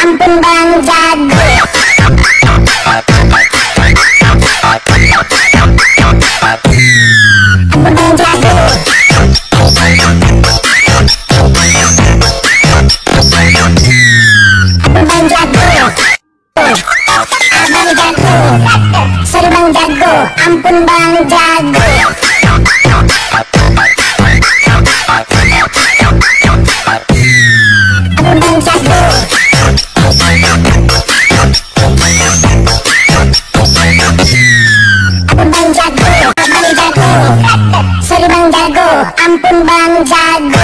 ampun bang jago. Ampun bang jago. Ampun bang jago. Abang jago. Sorry bang jago. Ampun bang jago. Ampun bang jago. Ampun bang jago. Abang jago. Sorry bang jago. Ampun bang jago.